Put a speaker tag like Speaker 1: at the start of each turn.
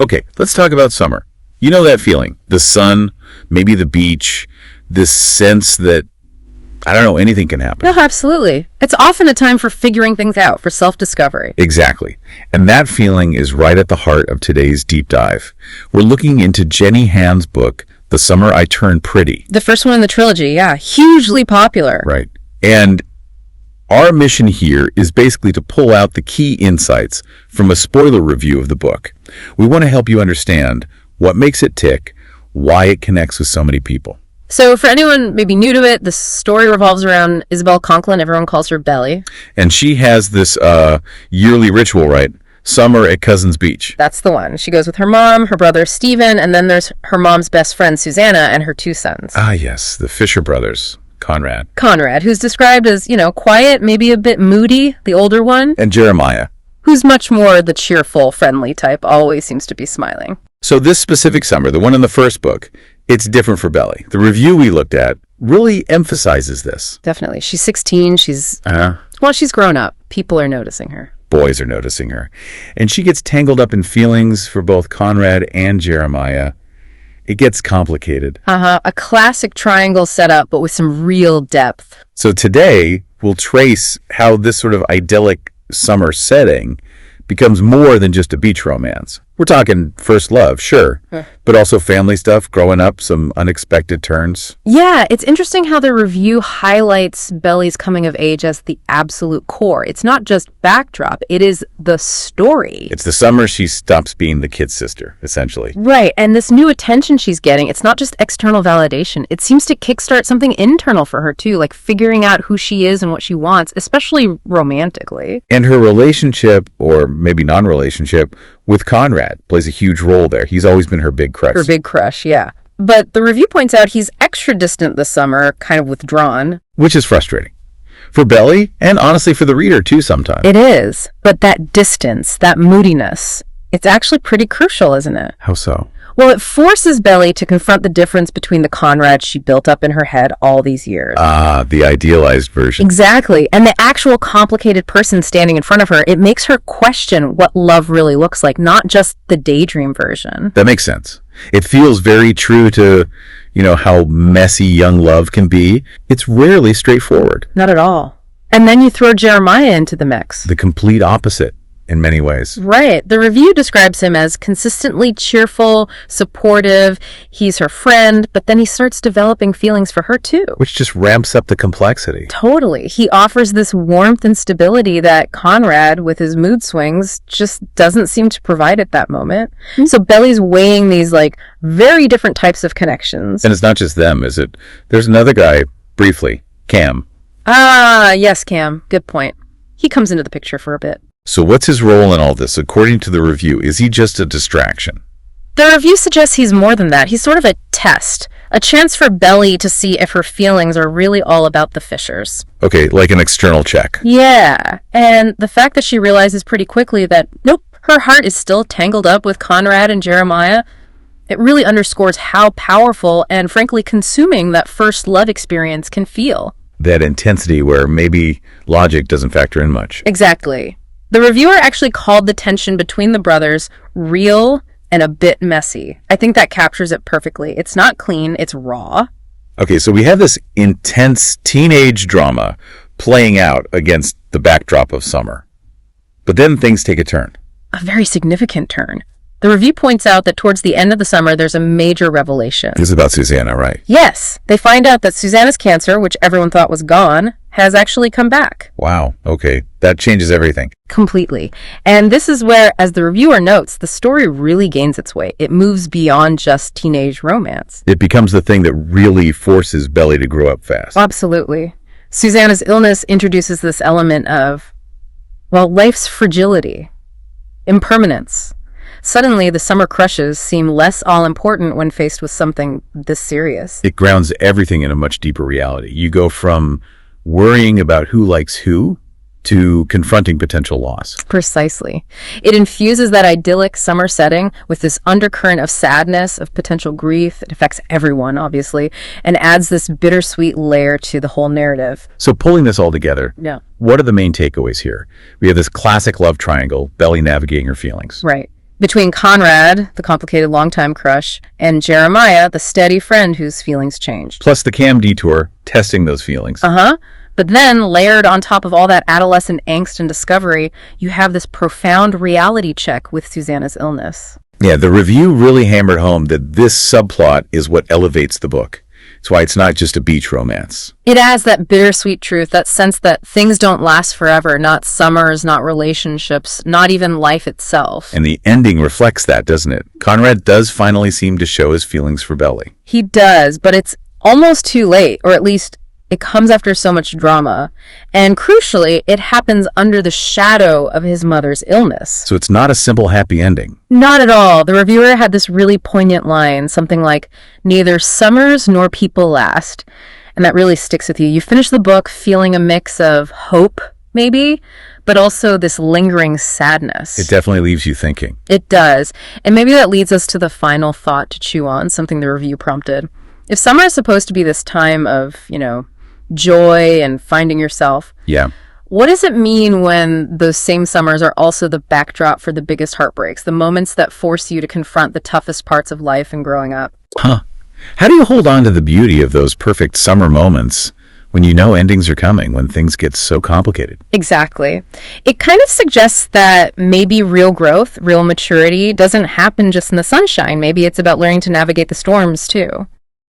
Speaker 1: Okay, let's talk about summer. You know that feeling. The sun, maybe the beach, this sense that, I don't know, anything can happen.
Speaker 2: No, absolutely. It's often a time for figuring things out, for self-discovery.
Speaker 1: Exactly. And that feeling is right at the heart of today's deep dive. We're looking into Jenny Han's book, The Summer I Turned Pretty.
Speaker 2: The first one in the trilogy, yeah. Hugely popular.
Speaker 1: Right. And our mission here is basically to pull out the key insights from a spoiler review of the book. We want to help you understand what makes it tick, why it connects with so many people.
Speaker 2: So for anyone maybe new to it, the story revolves around Isabel Conklin. Everyone calls her Belly.
Speaker 1: And she has this yearly ritual, right? Summer at Cousins Beach.
Speaker 2: That's the one. She goes with her mom, her brother Stephen, and then there's her mom's best friend Susanna and her two sons.
Speaker 1: Ah, yes, the Fisher brothers, Conrad,
Speaker 2: who's described as, quiet, maybe a bit moody, the older one.
Speaker 1: and Jeremiah.
Speaker 2: Who's much more the cheerful, friendly type, always seems to be smiling.
Speaker 1: So this specific summer, the one in the first book, it's different for Belly. The review we looked at really emphasizes this.
Speaker 2: Definitely. She's 16. She's grown up. People are noticing her.
Speaker 1: Boys are noticing her. And she gets tangled up in feelings for both Conrad and Jeremiah. It gets complicated.
Speaker 2: A classic triangle setup, but with some real depth.
Speaker 1: So today, we'll trace how this sort of idyllic summer setting becomes more than just a beach romance. We're talking first love, sure, but also family stuff, growing up, some unexpected turns.
Speaker 2: Yeah, it's interesting how the review highlights Belly's coming of age as the absolute core. It's not just backdrop, it is the story.
Speaker 1: It's the summer she stops being the kid's sister, essentially.
Speaker 2: Right, and this new attention she's getting, it's not just external validation. It seems to kickstart something internal for her, too, like figuring out who she is and what she wants, especially romantically.
Speaker 1: And her relationship, or maybe non-relationship, with Conrad plays a huge role there. He's always been her big crush.
Speaker 2: Her big crush, yeah. But the review points out he's extra distant this summer, kind of withdrawn.
Speaker 1: Which is frustrating. For Belly, and honestly for the reader too sometimes.
Speaker 2: It is. But that distance, that moodiness, it's actually pretty crucial, isn't it?
Speaker 1: How so?
Speaker 2: Well, it forces Belly to confront the difference between the Conrad she built up in her head all these years.
Speaker 1: Ah, the idealized version.
Speaker 2: Exactly. And the actual complicated person standing in front of her, it makes her question what love really looks like, not just the daydream version.
Speaker 1: That makes sense. It feels very true to, how messy young love can be. It's rarely straightforward.
Speaker 2: Not at all. And then you throw Jeremiah into the mix.
Speaker 1: The complete opposite. In many ways.
Speaker 2: Right. The review describes him as consistently cheerful, supportive. He's her friend, but then he starts developing feelings for her too.
Speaker 1: Which just ramps up the complexity.
Speaker 2: Totally. He offers this warmth and stability that Conrad, with his mood swings, just doesn't seem to provide at that moment. Mm-hmm. So Belly's weighing these very different types of connections.
Speaker 1: And it's not just them, is it? There's another guy, briefly, Cam.
Speaker 2: Ah, yes, Cam. Good point. He comes into the picture for a bit.
Speaker 1: So what's his role in all this? According to the review, is he just a distraction?
Speaker 2: The review suggests he's more than that. He's sort of a test, a chance for Belly to see if her feelings are really all about the Fishers.
Speaker 1: Okay, like an external check.
Speaker 2: Yeah, and the fact that she realizes pretty quickly that, nope, her heart is still tangled up with Conrad and Jeremiah, it really underscores how powerful and frankly consuming that first love experience can feel.
Speaker 1: That intensity where maybe logic doesn't factor in much.
Speaker 2: Exactly. The reviewer actually called the tension between the brothers real and a bit messy. I think that captures it perfectly. It's not clean, it's raw.
Speaker 1: Okay, so we have this intense teenage drama playing out against the backdrop of summer. But then things take a turn.
Speaker 2: A very significant turn. The review points out that towards the end of the summer, there's a major revelation.
Speaker 1: This is about Susanna, right?
Speaker 2: Yes. They find out that Susanna's cancer, which everyone thought was gone, has actually come back.
Speaker 1: Wow. Okay. That changes everything.
Speaker 2: Completely. And this is where, as the reviewer notes, the story really gains its weight. It moves beyond just teenage romance.
Speaker 1: It becomes the thing that really forces Belly to grow up fast.
Speaker 2: Absolutely. Susanna's illness introduces this element of, life's fragility, impermanence. Suddenly, the summer crushes seem less all-important when faced with something this serious.
Speaker 1: It grounds everything in a much deeper reality. You go from worrying about who likes who to confronting potential loss.
Speaker 2: Precisely. It infuses that idyllic summer setting with this undercurrent of sadness, of potential grief. It affects everyone, obviously, and adds this bittersweet layer to the whole narrative.
Speaker 1: So pulling this all together,
Speaker 2: Yeah.
Speaker 1: What are the main takeaways here? We have this classic love triangle, Belly navigating her feelings.
Speaker 2: Right. Between Conrad, the complicated longtime crush, and Jeremiah, the steady friend whose feelings changed.
Speaker 1: Plus the Cam detour, testing those feelings.
Speaker 2: Uh-huh. But then, layered on top of all that adolescent angst and discovery, you have this profound reality check with Susanna's illness.
Speaker 1: Yeah, the review really hammered home that this subplot is what elevates the book. It's why it's not just a beach romance.
Speaker 2: It adds that bittersweet truth, that sense that things don't last forever, not summers, not relationships, not even life itself.
Speaker 1: And the ending reflects that, doesn't it? Conrad does finally seem to show his feelings for Belly.
Speaker 2: He does, but it's almost too late, or at least it comes after so much drama. And crucially, it happens under the shadow of his mother's illness.
Speaker 1: So it's not a simple happy ending.
Speaker 2: Not at all. The reviewer had this really poignant line, something like, "Neither summers nor people last." And that really sticks with you. You finish the book feeling a mix of hope, maybe, but also this lingering sadness.
Speaker 1: It definitely leaves you thinking.
Speaker 2: It does. And maybe that leads us to the final thought to chew on, something the review prompted. If summer is supposed to be this time of, joy and finding yourself,
Speaker 1: Yeah.
Speaker 2: what does it mean when those same summers are also the backdrop for the biggest heartbreaks, the moments that force you to confront the toughest parts of life and growing up?
Speaker 1: Huh. How do you hold on to the beauty of those perfect summer moments when you know endings are coming, when things get so complicated?
Speaker 2: Exactly. It kind of suggests that maybe real growth, real maturity doesn't happen just in the sunshine. Maybe it's about learning to navigate the storms too.